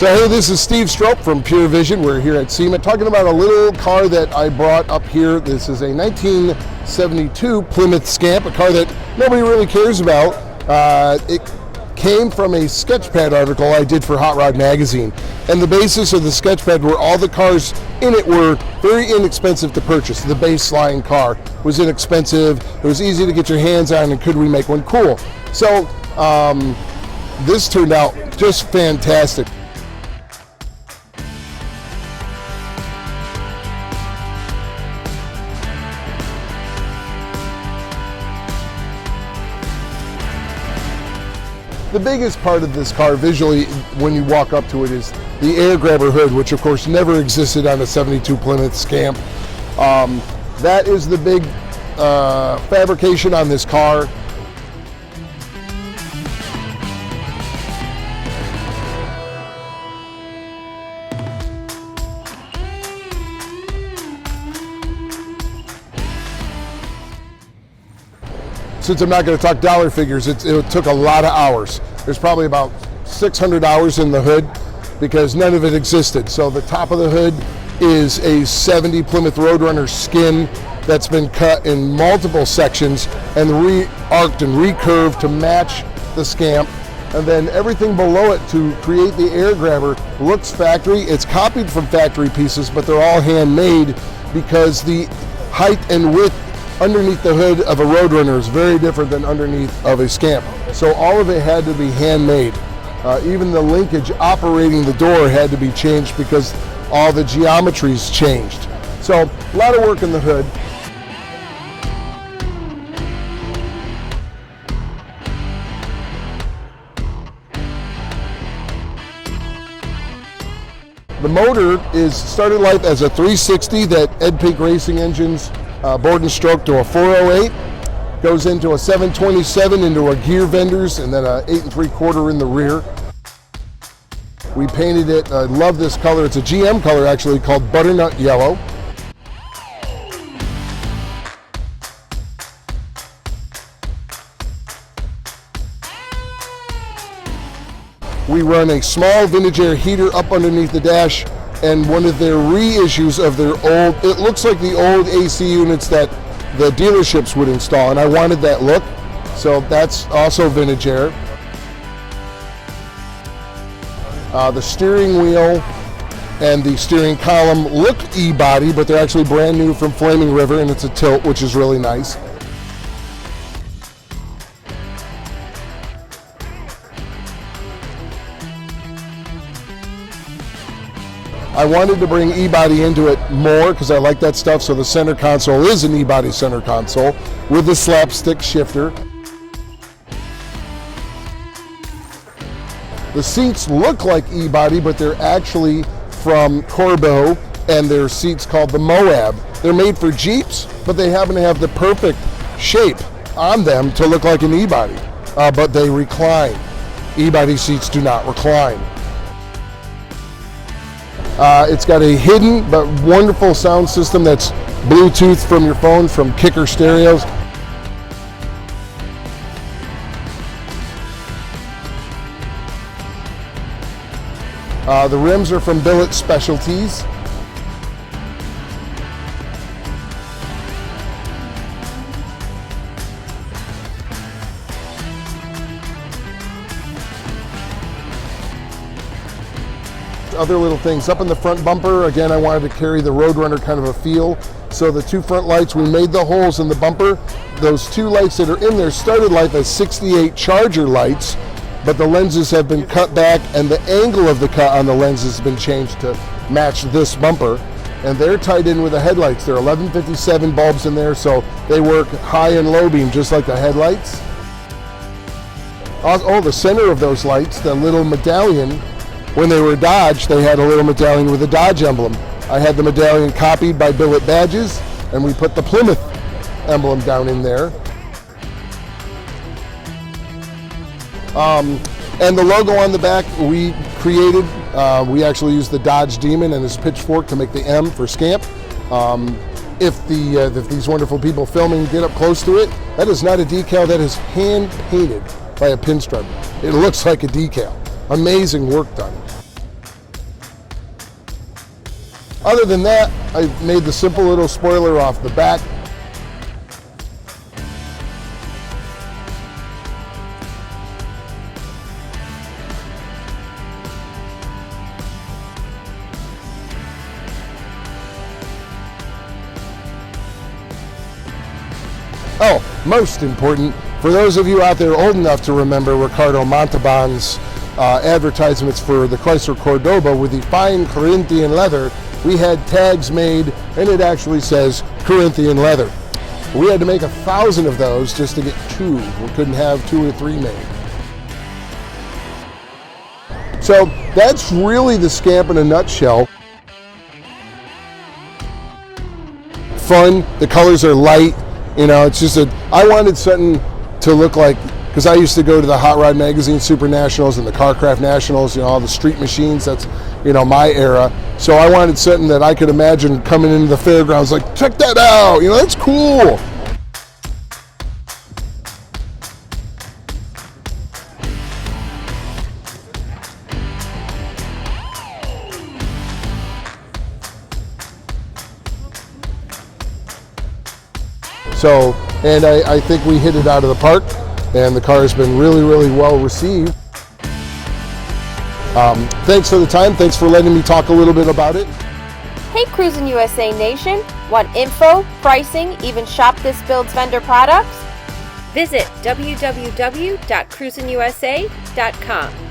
So hey, this is Steve Stope from Pure Vision. We're here at SEMA talking about a little car that I brought up here. This is a 1972 Plymouth Scamp, a car that nobody really cares about. It came from a Sketchpad article I did for Hot Rod Magazine. And the basis of the Sketchpad were all the cars in it were very inexpensive to purchase. The baseline car was inexpensive. It was easy to get your hands on, and could we make one cool? So this turned out just fantastic. The biggest part of this car visually when you walk up to it is the air grabber hood, which of course never existed on a 72 Plymouth Scamp. That is the big fabrication on this car. Since I'm not going to talk dollar figures, it took a lot of hours. There's probably about 600 hours in the hood because none of it existed. So the top of the hood is a 70 Plymouth Roadrunner skin that's been cut in multiple sections and re-arced and recurved to match the Scamp. And then everything below it to create the air grabber looks factory. It's copied from factory pieces, but they're all handmade because the height and width underneath the hood of a Roadrunner is very different than underneath of a Scamp. So all of it had to be handmade. Even the linkage operating the door had to be changed because all the geometries changed. So a lot of work in the hood. The motor started life as a 360 that Ed Peak Racing engines board and stroke to a 408, goes into a 727 into a gear vendors, and then a 8 3/4 in the rear. We painted it. I love this color. It's a GM color actually called butternut yellow. We run a small vintage air heater up underneath the dash, and one of their reissues of their old, it looks like the old AC units that the dealerships would install, and I wanted that look, so that's also vintage air. The steering wheel and the steering column look E-body, but they're actually brand new from Flaming River, and it's a tilt, which is really nice. I wanted to bring E-body into it more because I like that stuff, so the center console is an E-body center console with the slapstick shifter. The seats look like E-body, but they're actually from Corbeau, and they're seats called the Moab. They're made for Jeeps, but they happen to have the perfect shape on them to look like an E-body, but they recline. E-body seats do not recline. It's got a hidden but wonderful sound system that's Bluetooth from your phone from Kicker Stereos. The rims are from Billet Specialties. Other little things up in the front bumper, again I wanted to carry the Roadrunner kind of a feel, so the two front lights, we made the holes in the bumper. Those two lights that are in there started life as 68 Charger lights, but the lenses have been cut back and the angle of the cut on the lenses has been changed to match this bumper, and they're tied in with the headlights. There are 1157 bulbs in there, so they work high and low beam just like the headlights. Oh, the center of those lights, the little medallion, when they were Dodge, they had a little medallion with a Dodge emblem. I had the medallion copied by Billet Badges, and we put the Plymouth emblem down in there. And the logo on the back we created. We actually used the Dodge Demon and his pitchfork to make the M for Scamp. If these wonderful people filming get up close to it, that is not a decal, that is hand painted by a pinstriper. It looks like a decal. Amazing work done. Other than that, I made the simple little spoiler off the back. Oh, most important, for those of you out there old enough to remember Ricardo Montalban's advertisements for the Chrysler Cordoba with the fine Corinthian leather, we had tags made and it actually says Corinthian leather. We had to make 1,000 of those just to get 2. We couldn't have 2 or 3 made. So that's really the Scamp in a nutshell. Fun, the colors are light. You know, it's just I wanted something to look like, because I used to go to the Hot Rod Magazine Super Nationals and the Carcraft Nationals, you know, all the street machines, that's, you know, my era. So I wanted something that I could imagine coming into the fairgrounds like, check that out, you know, that's cool. So, and I think we hit it out of the park, and the car has been really, really well received. Thanks for the time. Thanks for letting me talk a little bit about it. Hey Cruisin' USA Nation, want info, pricing, even shop this build's vendor products? Visit www.cruisinusa.com.